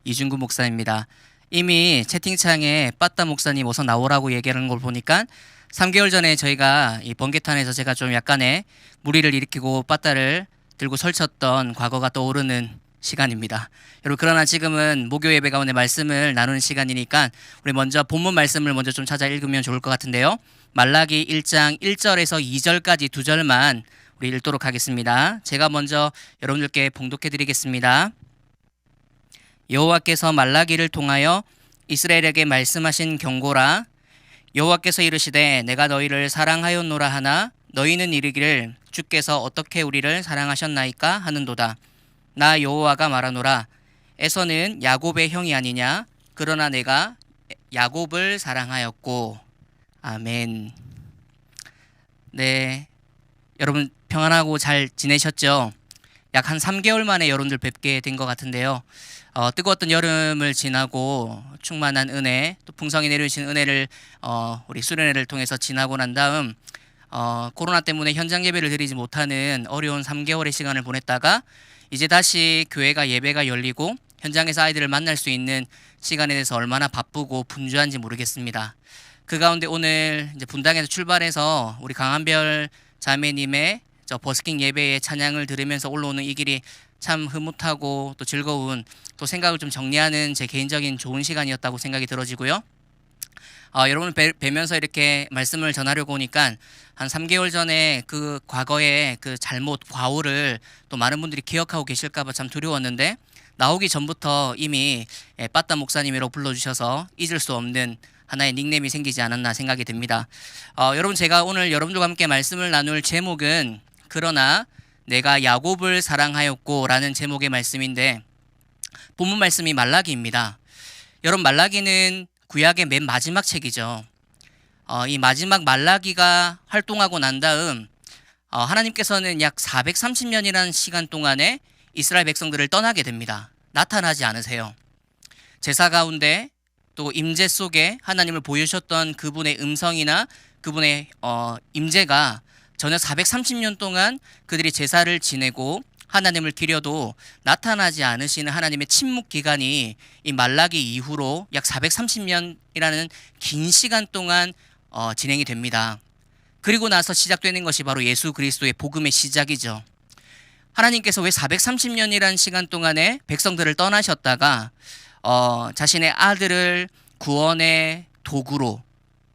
이준구 목사입니다. 이미 채팅창에 빠따 목사님 어서 나오라고 얘기하는 걸 보니까 3개월 전에 저희가 이 번개탄에서 제가 좀 약간의 무리를 일으키고 빠따를 들고 설쳤던 과거가 떠오르는 시간입니다. 여러분, 그러나 지금은 목요 예배 가운데 말씀을 나누는 시간이니까 우리 먼저 본문 말씀을 먼저 좀 찾아 읽으면 좋을 것 같은데요. 말라기 1장 1절에서 2절까지 두 절만 우리 읽도록 하겠습니다. 제가 먼저 여러분들께 봉독해 드리겠습니다. 여호와께서 말라기를 통하여 이스라엘에게 말씀하신 경고라. 여호와께서 이르시되 내가 너희를 사랑하였노라 하나 너희는 이르기를 주께서 어떻게 우리를 사랑하셨나이까 하는도다. 나 여호와가 말하노라. 에서는 야곱의 형이 아니냐. 그러나 내가 야곱을 사랑하였고. 아멘. 네, 여러분 평안하고 잘 지내셨죠? 약 한 3개월 만에 여러분들 뵙게 된 것 같은데요. 뜨거웠던 여름을 지나고 충만한 은혜, 또 풍성히 내려주신 은혜를 우리 수련회를 통해서 지나고 난 다음 코로나 때문에 현장 예배를 드리지 못하는 어려운 3개월의 시간을 보냈다가 이제 다시 교회가 예배가 열리고 현장에서 아이들을 만날 수 있는 시간에 대해서 얼마나 바쁘고 분주한지 모르겠습니다. 그 가운데 오늘 이제 분당에서 출발해서 우리 강한별 자매님의 저 버스킹 예배의 찬양을 들으면서 올라오는 이 길이 참 흐뭇하고 또 즐거운, 또 생각을 좀 정리하는 제 개인적인 좋은 시간이었다고 생각이 들어지고요. 여러분을 뵈면서 이렇게 말씀을 전하려고 오니까 한 3개월 전에 그 과거의 그 잘못, 과오를 또 많은 분들이 기억하고 계실까봐 참 두려웠는데, 나오기 전부터 이미 빠따 목사님이라고 불러주셔서 잊을 수 없는 하나의 닉네임이 생기지 않았나 생각이 듭니다. 여러분, 제가 오늘 여러분들과 함께 말씀을 나눌 제목은 그러나 내가 야곱을 사랑하였고 라는 제목의 말씀인데, 본문 말씀이 말라기입니다. 여러분, 말라기는 구약의 맨 마지막 책이죠. 이 마지막 말라기가 활동하고 난 다음 하나님께서는 약 430년이라는 시간 동안에 이스라엘 백성들을 떠나게 됩니다. 나타나지 않으세요. 제사 가운데 또 임재 속에 하나님을 보여주셨던 그분의 음성이나 그분의 임재가 전혀 430년 동안 그들이 제사를 지내고 하나님을 기려도 나타나지 않으시는 하나님의 침묵 기간이 이 말라기 이후로 약 430년이라는 긴 시간 동안 진행이 됩니다. 그리고 나서 시작되는 것이 바로 예수 그리스도의 복음의 시작이죠. 하나님께서 왜 430년이라는 시간 동안에 백성들을 떠나셨다가 자신의 아들을 구원의 도구로,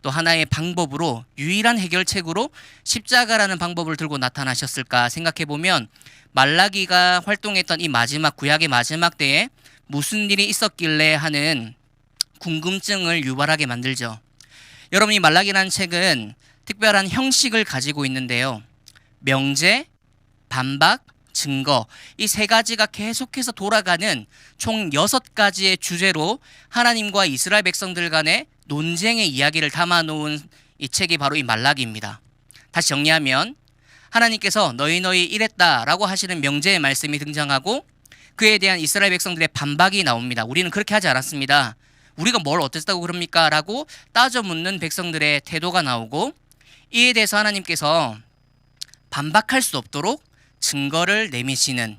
또 하나의 방법으로, 유일한 해결책으로 십자가라는 방법을 들고 나타나셨을까 생각해보면, 말라기가 활동했던 이 마지막, 구약의 마지막 때에 무슨 일이 있었길래 하는 궁금증을 유발하게 만들죠. 여러분, 이 말라기라는 책은 특별한 형식을 가지고 있는데요. 명제, 반박, 증거, 이 세 가지가 계속해서 돌아가는 총 6가지의 주제로 하나님과 이스라엘 백성들 간의 논쟁의 이야기를 담아놓은 이 책이 바로 이 말라기입니다. 다시 정리하면, 하나님께서 너희 이랬다라고 하시는 명제의 말씀이 등장하고 그에 대한 이스라엘 백성들의 반박이 나옵니다. 우리는 그렇게 하지 않았습니다. 우리가 뭘 어땠다고 그럽니까? 라고 따져 묻는 백성들의 태도가 나오고, 이에 대해서 하나님께서 반박할 수 없도록 증거를 내미시는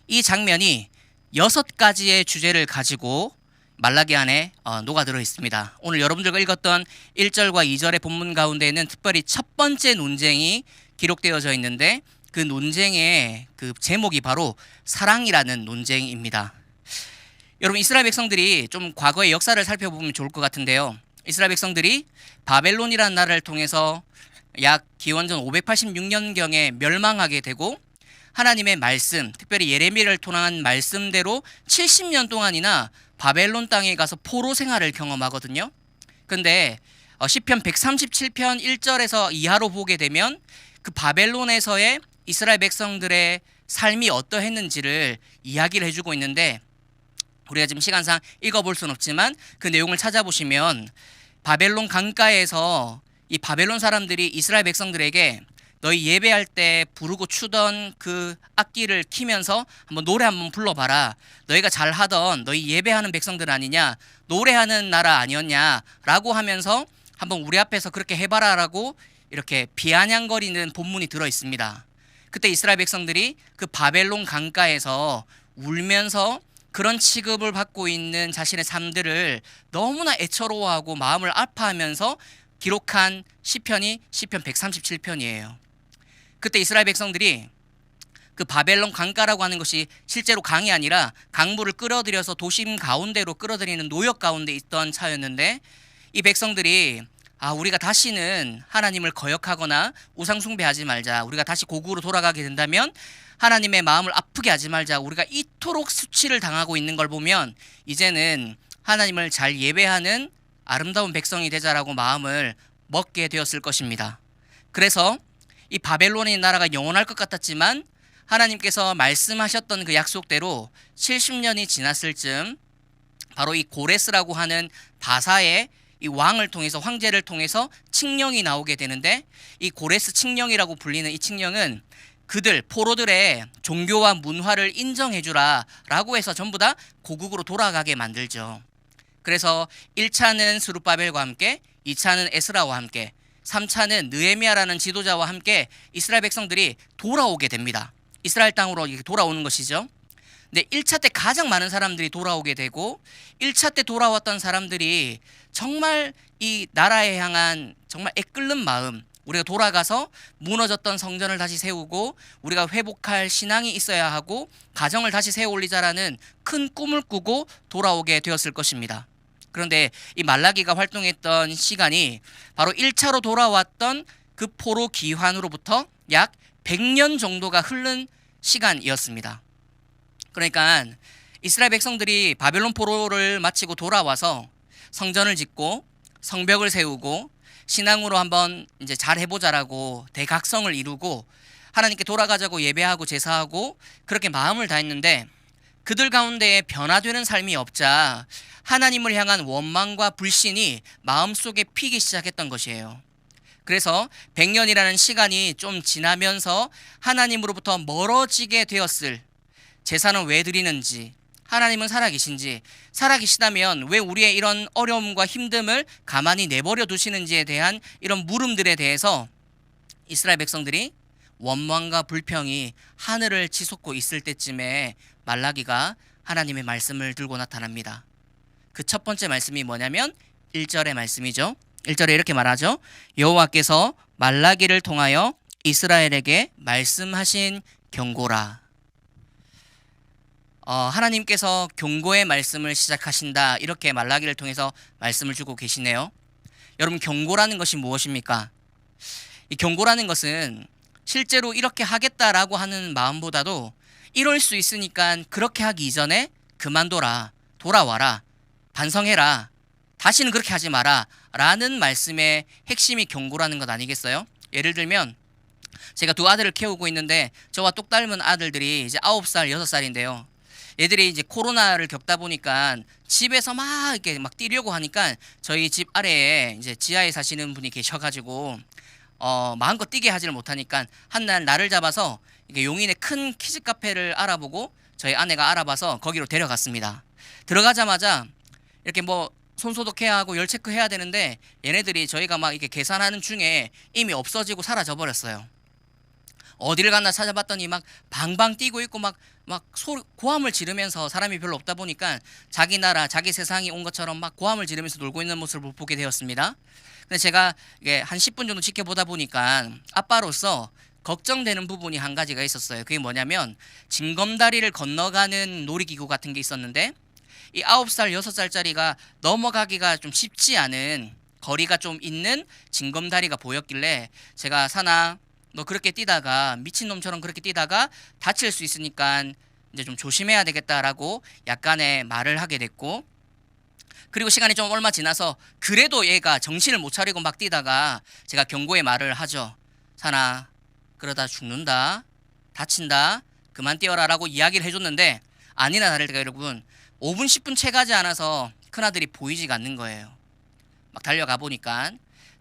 이 장면이 6가지의 주제를 가지고 말라기 안에 녹아들어 있습니다. 오늘 여러분들과 읽었던 1절과 2절의 본문 가운데에는 특별히 첫 번째 논쟁이 기록되어져 있는데, 그 논쟁의 그 제목이 바로 사랑이라는 논쟁입니다. 여러분, 이스라엘 백성들이 좀 과거의 역사를 살펴보면 좋을 것 같은데요. 이스라엘 백성들이 바벨론이라는 나라를 통해서 약 기원전 586년경에 멸망하게 되고, 하나님의 말씀, 특별히 예레미야를 통한 말씀대로 70년 동안이나 바벨론 땅에 가서 포로 생활을 경험하거든요. 근데 시편 137편 1절에서 이하로 보게 되면 그 바벨론에서의 이스라엘 백성들의 삶이 어떠했는지를 이야기를 해주고 있는데, 우리가 지금 시간상 읽어볼 수는 없지만 그 내용을 찾아보시면 바벨론 강가에서 이 바벨론 사람들이 이스라엘 백성들에게 너희 예배할 때 부르고 추던 그 악기를 키면서 노래 한번 불러봐라. 너희가 잘하던 너희 예배하는 백성들 아니냐, 노래하는 나라 아니었냐 라고 하면서 한번 우리 앞에서 그렇게 해봐라 라고 이렇게 비아냥거리는 본문이 들어 있습니다. 그때 이스라엘 백성들이 그 바벨론 강가에서 울면서 그런 취급을 받고 있는 자신의 삶들을 너무나 애처로워하고 마음을 아파하면서 기록한 시편이 시편 137편이에요. 그때 이스라엘 백성들이 그 바벨론 강가라고 하는 것이 실제로 강이 아니라 강물을 끌어들여서 도심 가운데로 끌어들이는 노역 가운데 있던 차였는데, 이 백성들이 우리가 다시는 하나님을 거역하거나 우상 숭배하지 말자, 우리가 다시 고국으로 돌아가게 된다면 하나님의 마음을 아프게 하지 말자, 우리가 이토록 수치를 당하고 있는 걸 보면 이제는 하나님을 잘 예배하는 아름다운 백성이 되자라고 마음을 먹게 되었을 것입니다. 그래서 이 바벨론의 나라가 영원할 것 같았지만 하나님께서 말씀하셨던 그 약속대로 70년이 지났을 즈음 바로 이 고레스라고 하는 바사의 이 왕을 통해서, 황제를 통해서 칙령이 나오게 되는데, 이 고레스 칙령이라고 불리는 이 칙령은 그들 포로들의 종교와 문화를 인정해주라 라고 해서 전부 다 고국으로 돌아가게 만들죠. 그래서 1차는 스룹바벨과 함께, 2차는 에스라와 함께, 3차는 느헤미야라는 지도자와 함께 이스라엘 백성들이 돌아오게 됩니다. 이스라엘 땅으로 돌아오는 것이죠. 근데 1차 때 가장 많은 사람들이 돌아오게 되고, 1차 때 돌아왔던 사람들이 정말 이 나라에 향한 정말 애끓는 마음, 우리가 돌아가서 무너졌던 성전을 다시 세우고 우리가 회복할 신앙이 있어야 하고 가정을 다시 세워 올리자라는 큰 꿈을 꾸고 돌아오게 되었을 것입니다. 그런데 이 말라기가 활동했던 시간이 바로 1차로 돌아왔던 그 포로 기환으로부터 약 100년 정도가 흐른 시간이었습니다. 그러니까 이스라엘 백성들이 바벨론 포로를 마치고 돌아와서 성전을 짓고 성벽을 세우고 신앙으로 한번 이제 잘 해보자라고 대각성을 이루고 하나님께 돌아가자고 예배하고 제사하고 그렇게 마음을 다했는데, 그들 가운데에 변화되는 삶이 없자 하나님을 향한 원망과 불신이 마음속에 피기 시작했던 것이에요. 그래서 100년이라는 시간이 좀 지나면서 하나님으로부터 멀어지게 되었을, 제사는 왜 드리는지, 하나님은 살아계신지, 살아계시다면 왜 우리의 이런 어려움과 힘듦을 가만히 내버려 두시는지에 대한 이런 물음들에 대해서 이스라엘 백성들이 원망과 불평이 하늘을 치솟고 있을 때쯤에 말라기가 하나님의 말씀을 들고 나타납니다. 그 첫 번째 말씀이 뭐냐면 1절의 말씀이죠. 1절에 이렇게 말하죠. 여호와께서 말라기를 통하여 이스라엘에게 말씀하신 경고라. 하나님께서 경고의 말씀을 시작하신다, 이렇게 말라기를 통해서 말씀을 주고 계시네요. 여러분, 경고라는 것이 무엇입니까? 이 경고라는 것은 실제로 이렇게 하겠다라고 하는 마음보다도 이럴 수 있으니까 그렇게 하기 이전에 그만둬라, 돌아와라, 반성해라, 다시는 그렇게 하지 마라 라는 말씀의 핵심이 경고라는 것 아니겠어요? 예를 들면 제가 두 아들을 키우고 있는데 저와 똑 닮은 아들들이 이제 9살, 6살인데요. 얘들이 이제 코로나를 겪다 보니까 집에서 막 이렇게 막 뛰려고 하니까 저희 집 아래에 이제 지하에 사시는 분이 계셔가지고 마음껏 뛰게 하지를 못하니까 한날 나를 잡아서 이게 용인의 큰 키즈 카페를 알아보고 저희 아내가 알아봐서 거기로 데려갔습니다. 들어가자마자 이렇게 뭐 손소독해야 하고 열 체크해야 되는데 얘네들이 저희가 막 이렇게 계산하는 중에 이미 없어지고 사라져 버렸어요. 어디를 갔나 찾아봤더니 막 방방 뛰고 있고 막 고함을 지르면서, 사람이 별로 없다 보니까 자기 나라 자기 세상이 온 것처럼 막 고함을 지르면서 놀고 있는 모습을 보게 되었습니다. 근데 제가 이게 한 10분 정도 지켜보다 보니까 아빠로서 걱정되는 부분이 한 가지가 있었어요. 그게 뭐냐면 징검다리를 건너가는 놀이기구 같은 게 있었는데 이 9살, 6살짜리가 넘어가기가 좀 쉽지 않은, 거리가 좀 있는 징검다리가 보였길래 제가 사나, 너 그렇게 뛰다가 미친놈처럼 그렇게 뛰다가 다칠 수 있으니까 이제 좀 조심해야 되겠다라고 약간의 말을 하게 됐고, 그리고 시간이 좀 얼마 지나서 그래도 얘가 정신을 못 차리고 막 뛰다가 제가 경고의 말을 하죠. 사나, 그러다 죽는다, 다친다, 그만 뛰어라 라고 이야기를 해줬는데 아니나 다를까 여러분, 5분 10분 채 가지 않아서 큰아들이 보이지가 않는 거예요. 막 달려가 보니까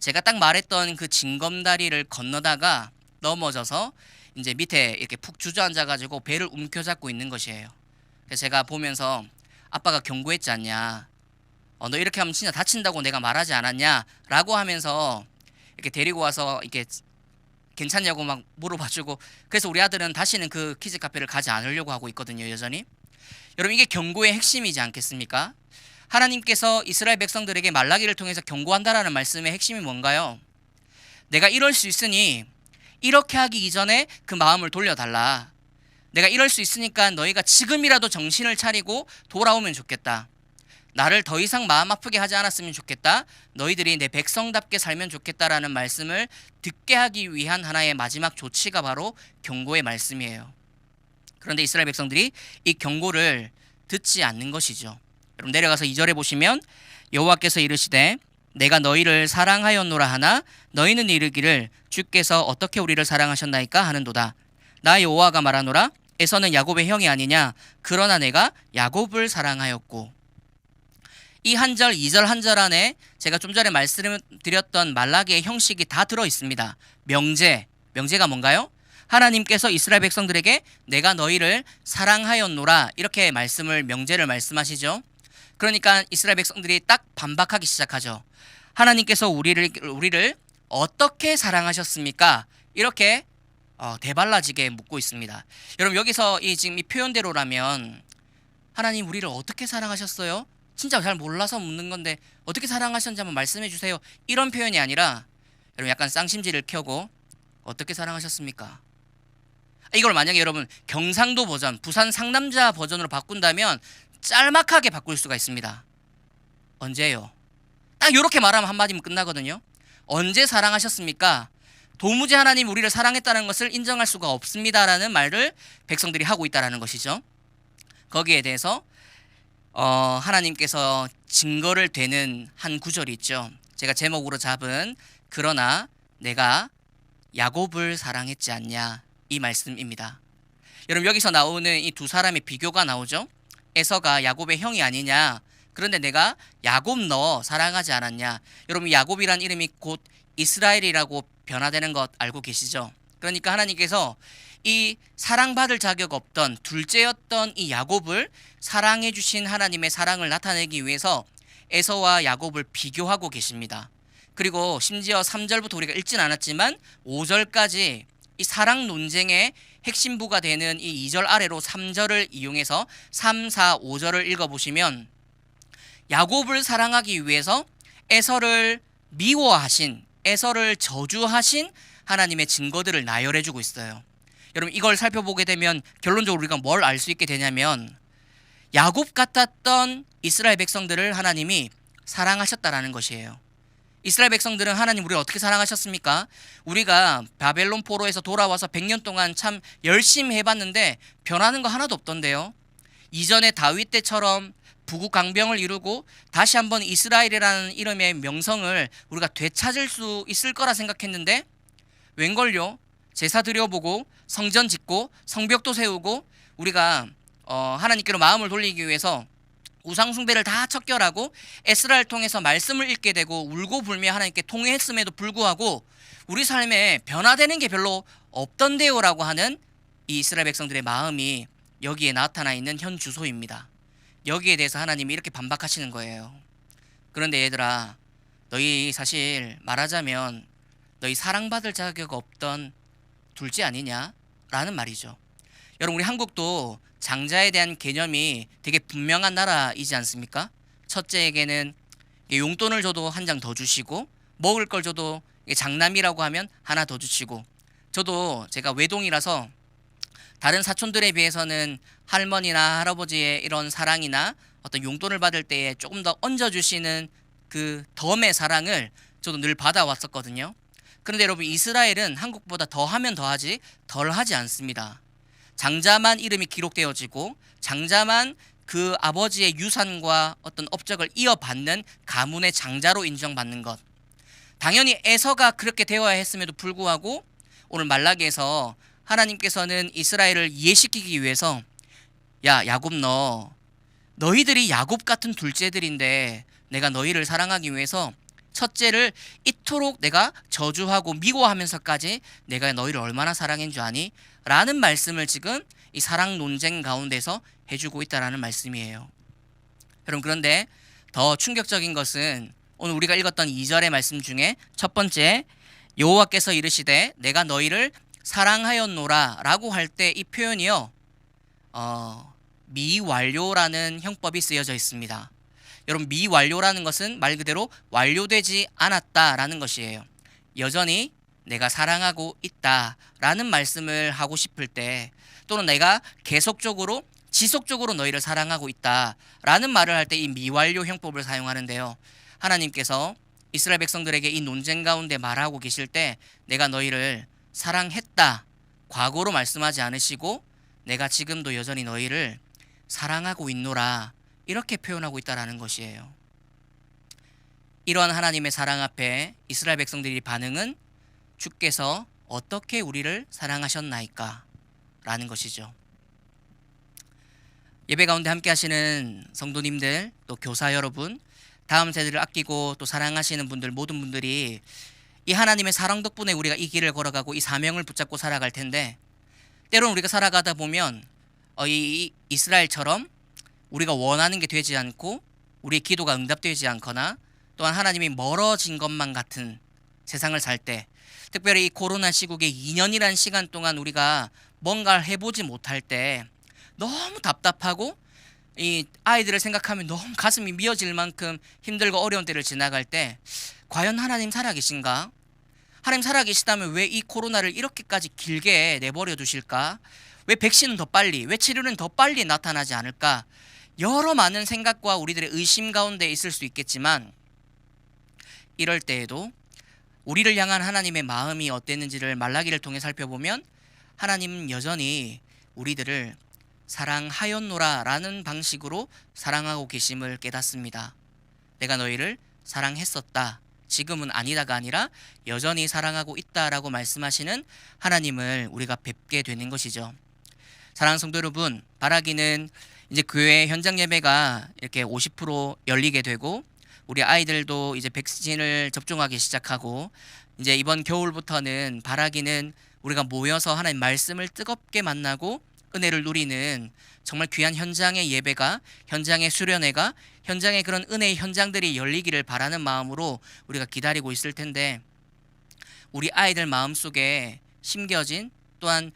제가 딱 말했던 그 징검다리를 건너다가 넘어져서 이제 밑에 이렇게 푹 주저앉아가지고 배를 움켜잡고 있는 것이에요. 그래서 제가 보면서 아빠가 경고했지 않냐, 너 이렇게 하면 진짜 다친다고 내가 말하지 않았냐 라고 하면서 이렇게 데리고 와서 이렇게 괜찮냐고 막 물어봐주고, 그래서 우리 아들은 다시는 그 키즈 카페를 가지 않으려고 하고 있거든요, 여전히. 여러분 이게 경고의 핵심이지 않겠습니까? 하나님께서 이스라엘 백성들에게 말라기를 통해서 경고한다라는 말씀의 핵심이 뭔가요? 내가 이럴 수 있으니 이렇게 하기 이전에 그 마음을 돌려달라. 내가 이럴 수 있으니까 너희가 지금이라도 정신을 차리고 돌아오면 좋겠다. 나를 더 이상 마음 아프게 하지 않았으면 좋겠다. 너희들이 내 백성답게 살면 좋겠다라는 말씀을 듣게 하기 위한 하나의 마지막 조치가 바로 경고의 말씀이에요. 그런데 이스라엘 백성들이 이 경고를 듣지 않는 것이죠. 여러분 내려가서 2절에 보시면 여호와께서 이르시되 내가 너희를 사랑하였노라 하나 너희는 이르기를 주께서 어떻게 우리를 사랑하셨나이까 하는도다. 나 여호와가 말하노라 에서는 야곱의 형이 아니냐 그러나 내가 야곱을 사랑하였고. 이 한 절, 2절 한 절 안에 제가 좀 전에 말씀드렸던 말라기의 형식이 다 들어 있습니다. 명제가 뭔가요? 하나님께서 이스라엘 백성들에게 내가 너희를 사랑하였노라 이렇게 명제를 말씀하시죠. 그러니까 이스라엘 백성들이 딱 반박하기 시작하죠. 하나님께서 우리를 어떻게 사랑하셨습니까? 이렇게 대발라지게 묻고 있습니다. 여러분 여기서 지금 이 표현대로라면 하나님 우리를 어떻게 사랑하셨어요? 진짜 잘 몰라서 묻는 건데 어떻게 사랑하셨는지 한번 말씀해 주세요. 이런 표현이 아니라 여러분 약간 쌍심지를 켜고 어떻게 사랑하셨습니까? 이걸 만약에 여러분 경상도 버전, 부산 상남자 버전으로 바꾼다면 짤막하게 바꿀 수가 있습니다. 언제요? 딱 이렇게 말하면 한마디면 끝나거든요. 언제 사랑하셨습니까? 도무지 하나님 우리를 사랑했다는 것을 인정할 수가 없습니다라는 말을 백성들이 하고 있다는 것이죠. 거기에 대해서 하나님께서 증거를 대는 한 구절이 있죠. 제가 제목으로 잡은 그러나 내가 야곱을 사랑했지 않냐 이 말씀입니다. 여러분 여기서 나오는 이 두 사람의 비교가 나오죠. 에서가 야곱의 형이 아니냐. 그런데 내가 야곱 너 사랑하지 않았냐. 여러분 야곱이란 이름이 곧 이스라엘이라고 변화되는 것 알고 계시죠? 그러니까 하나님께서 이 사랑받을 자격 없던 둘째였던 이 야곱을 사랑해 주신 하나님의 사랑을 나타내기 위해서 에서와 야곱을 비교하고 계십니다. 그리고 심지어 3절부터 우리가 읽진 않았지만 5절까지 이 사랑 논쟁의 핵심부가 되는 이 2절 아래로 3절을 이용해서 3, 4, 5절을 읽어보시면 야곱을 사랑하기 위해서 에서를 미워하신, 에서를 저주하신 하나님의 증거들을 나열해주고 있어요. 여러분 이걸 살펴보게 되면 결론적으로 우리가 뭘 알 수 있게 되냐면 야곱 같았던 이스라엘 백성들을 하나님이 사랑하셨다라는 것이에요. 이스라엘 백성들은 하나님 우리를 어떻게 사랑하셨습니까? 우리가 바벨론 포로에서 돌아와서 100년 동안 참 열심히 해봤는데 변하는 거 하나도 없던데요. 이전에 다윗 때처럼 부국강병을 이루고 다시 한번 이스라엘이라는 이름의 명성을 우리가 되찾을 수 있을 거라 생각했는데 웬걸요? 제사 드려보고 성전 짓고 성벽도 세우고 우리가 하나님께로 마음을 돌리기 위해서 우상숭배를 다 척결하고 에스라를 통해서 말씀을 읽게 되고 울고 불며 하나님께 통회했음에도 불구하고 우리 삶에 변화되는 게 별로 없던데요라고 하는 이 이스라엘 백성들의 마음이 여기에 나타나 있는 현 주소입니다. 여기에 대해서 하나님이 이렇게 반박하시는 거예요. 그런데 얘들아 너희 사실 말하자면 너희 사랑받을 자격 없던 둘째 아니냐? 라는 말이죠. 여러분 우리 한국도 장자에 대한 개념이 되게 분명한 나라이지 않습니까? 첫째에게는 용돈을 줘도 한 장 더 주시고 먹을 걸 줘도 장남이라고 하면 하나 더 주시고 저도 제가 외동이라서 다른 사촌들에 비해서는 할머니나 할아버지의 이런 사랑이나 어떤 용돈을 받을 때에 조금 더 얹어주시는 그 덤의 사랑을 저도 늘 받아왔었거든요. 그런데 여러분 이스라엘은 한국보다 더하면 더하지 덜하지 않습니다. 장자만 이름이 기록되어지고 장자만 그 아버지의 유산과 어떤 업적을 이어받는 가문의 장자로 인정받는 것. 당연히 에서가 그렇게 되어야 했음에도 불구하고 오늘 말라기에서 하나님께서는 이스라엘을 이해시키기 위해서 야 야곱 너희들이 야곱 같은 둘째들인데 내가 너희를 사랑하기 위해서 첫째를 이토록 내가 저주하고 미워하면서까지 내가 너희를 얼마나 사랑한 줄 아니? 라는 말씀을 지금 이 사랑 논쟁 가운데서 해주고 있다라는 말씀이에요. 여러분 그런데 더 충격적인 것은 오늘 우리가 읽었던 2절의 말씀 중에 첫 번째 여호와께서 이르시되 내가 너희를 사랑하였노라 라고 할 때 이 표현이요 미완료라는 형법이 쓰여져 있습니다. 여러분, 미완료라는 것은 말 그대로 완료되지 않았다라는 것이에요. 여전히 내가 사랑하고 있다라는 말씀을 하고 싶을 때, 또는 내가 계속적으로 지속적으로 너희를 사랑하고 있다라는 말을 할 때 이 미완료 형법을 사용하는데요. 하나님께서 이스라엘 백성들에게 이 논쟁 가운데 말하고 계실 때 내가 너희를 사랑했다 과거로 말씀하지 않으시고 내가 지금도 여전히 너희를 사랑하고 있노라 이렇게 표현하고 있다라는 것이에요. 이러한 하나님의 사랑 앞에 이스라엘 백성들의 반응은 주께서 어떻게 우리를 사랑하셨나이까 라는 것이죠. 예배 가운데 함께 하시는 성도님들, 또 교사 여러분, 다음 세대를 아끼고 또 사랑하시는 분들, 모든 분들이 이 하나님의 사랑 덕분에 우리가 이 길을 걸어가고 이 사명을 붙잡고 살아갈 텐데, 때로는 우리가 살아가다 보면 이 이스라엘처럼 우리가 원하는 게 되지 않고 우리의 기도가 응답되지 않거나 또한 하나님이 멀어진 것만 같은 세상을 살 때, 특별히 이 코로나 시국에 2년이라는 시간 동안 우리가 뭔가를 해보지 못할 때 너무 답답하고 이 아이들을 생각하면 너무 가슴이 미어질 만큼 힘들고 어려운 때를 지나갈 때, 과연 하나님 살아계신가? 하나님 살아계시다면 왜 이 코로나를 이렇게까지 길게 내버려 두실까? 왜 백신은 더 빨리, 왜 치료는 더 빨리 나타나지 않을까? 여러 많은 생각과 우리들의 의심 가운데 있을 수 있겠지만, 이럴 때에도 우리를 향한 하나님의 마음이 어땠는지를 말라기를 통해 살펴보면 하나님은 여전히 우리들을 사랑하였노라 라는 방식으로 사랑하고 계심을 깨닫습니다. 내가 너희를 사랑했었다, 지금은 아니다가 아니라 여전히 사랑하고 있다라고 말씀하시는 하나님을 우리가 뵙게 되는 것이죠. 사랑하는 성도 여러분, 바라기는 이제 교회 현장 예배가 이렇게 50% 열리게 되고 우리 아이들도 이제 백신을 접종하기 시작하고 이제 이번 겨울부터는 바라기는 우리가 모여서 하나님 말씀을 뜨겁게 만나고 은혜를 누리는 정말 귀한 현장의 예배가, 현장의 수련회가, 현장의 그런 은혜의 현장들이 열리기를 바라는 마음으로 우리가 기다리고 있을 텐데, 우리 아이들 마음속에 심겨진 또한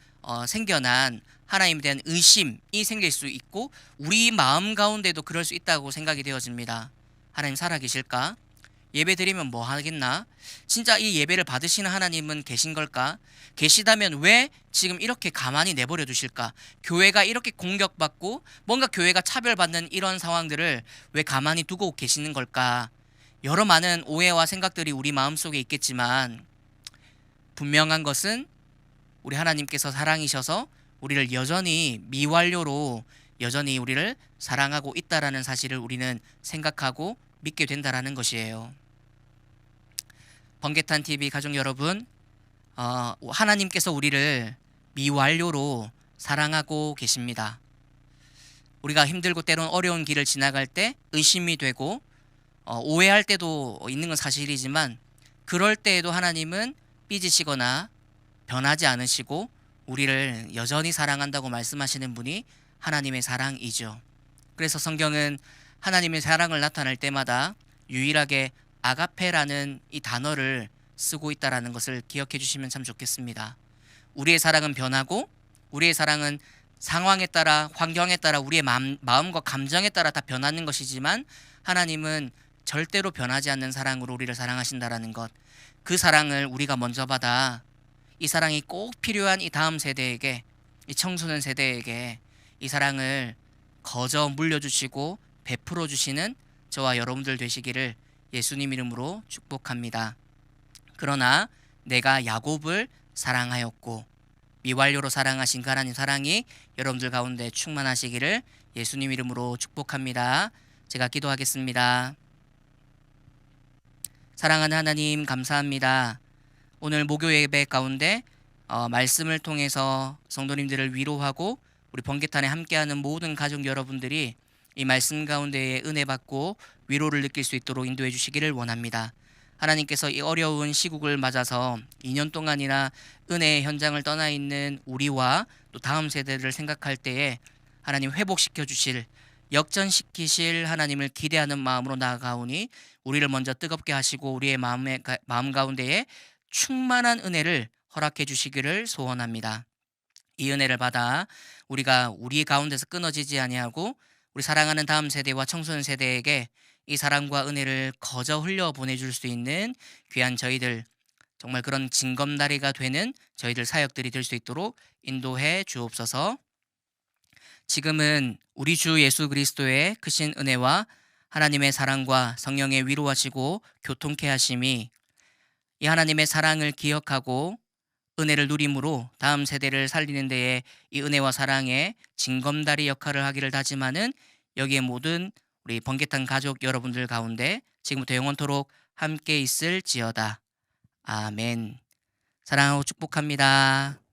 생겨난 하나님에 대한 의심이 생길 수 있고 우리 마음 가운데도 그럴 수 있다고 생각이 되어집니다. 하나님 살아계실까? 예배 드리면 뭐 하겠나? 진짜 이 예배를 받으시는 하나님은 계신 걸까? 계시다면 왜 지금 이렇게 가만히 내버려 두실까? 교회가 이렇게 공격받고 뭔가 교회가 차별받는 이런 상황들을 왜 가만히 두고 계시는 걸까? 여러 많은 오해와 생각들이 우리 마음속에 있겠지만, 분명한 것은 우리 하나님께서 사랑이셔서 우리를 여전히 미완료로 여전히 우리를 사랑하고 있다라는 사실을 우리는 생각하고 믿게 된다라는 것이에요. 번개탄 TV 가족 여러분, 하나님께서 우리를 미완료로 사랑하고 계십니다. 우리가 힘들고 때론 어려운 길을 지나갈 때 의심이 되고 오해할 때도 있는 건 사실이지만, 그럴 때에도 하나님은 삐지시거나 변하지 않으시고 우리를 여전히 사랑한다고 말씀하시는 분이 하나님의 사랑이죠. 그래서 성경은 하나님의 사랑을 나타낼 때마다 유일하게 아가페라는 이 단어를 쓰고 있다라는 것을 기억해 주시면 참 좋겠습니다. 우리의 사랑은 변하고 우리의 사랑은 상황에 따라, 환경에 따라, 우리의 마음과 감정에 따라 다 변하는 것이지만, 하나님은 절대로 변하지 않는 사랑으로 우리를 사랑하신다라는 것, 그 사랑을 우리가 먼저 받아 이 사랑이 꼭 필요한 이 다음 세대에게, 이 청소년 세대에게 이 사랑을 거저 물려주시고 베풀어 주시는 저와 여러분들 되시기를 예수님 이름으로 축복합니다. 그러나 내가 야곱을 사랑하였고 미완료로 사랑하신 그 하나님 사랑이 여러분들 가운데 충만하시기를 예수님 이름으로 축복합니다. 제가 기도하겠습니다. 사랑하는 하나님, 감사합니다. 오늘 목요 예배 가운데 말씀을 통해서 성도님들을 위로하고 우리 번개탄에 함께하는 모든 가족 여러분들이 이 말씀 가운데에 은혜 받고 위로를 느낄 수 있도록 인도해 주시기를 원합니다. 하나님께서 이 어려운 시국을 맞아서 2년 동안이나 은혜의 현장을 떠나 있는 우리와 또 다음 세대를 생각할 때에 하나님 회복시켜 주실, 역전시키실 하나님을 기대하는 마음으로 나아가오니 우리를 먼저 뜨겁게 하시고 우리의 마음 가운데에 충만한 은혜를 허락해 주시기를 소원합니다. 이 은혜를 받아 우리가 우리 가운데서 끊어지지 아니하고 우리 사랑하는 다음 세대와 청소년 세대에게 이 사랑과 은혜를 거저 흘려 보내줄 수 있는 귀한 저희들, 정말 그런 징검다리가 되는 저희들 사역들이 될 수 있도록 인도해 주옵소서. 지금은 우리 주 예수 그리스도의 크신 은혜와 하나님의 사랑과 성령의 위로하시고 교통케 하심이, 이 하나님의 사랑을 기억하고 은혜를 누림으로 다음 세대를 살리는 데에 이 은혜와 사랑의 징검다리 역할을 하기를 다짐하는 여기에 모든 우리 번개탄 가족 여러분들 가운데 지금부터 영원토록 함께 있을지어다. 아멘. 사랑하고 축복합니다.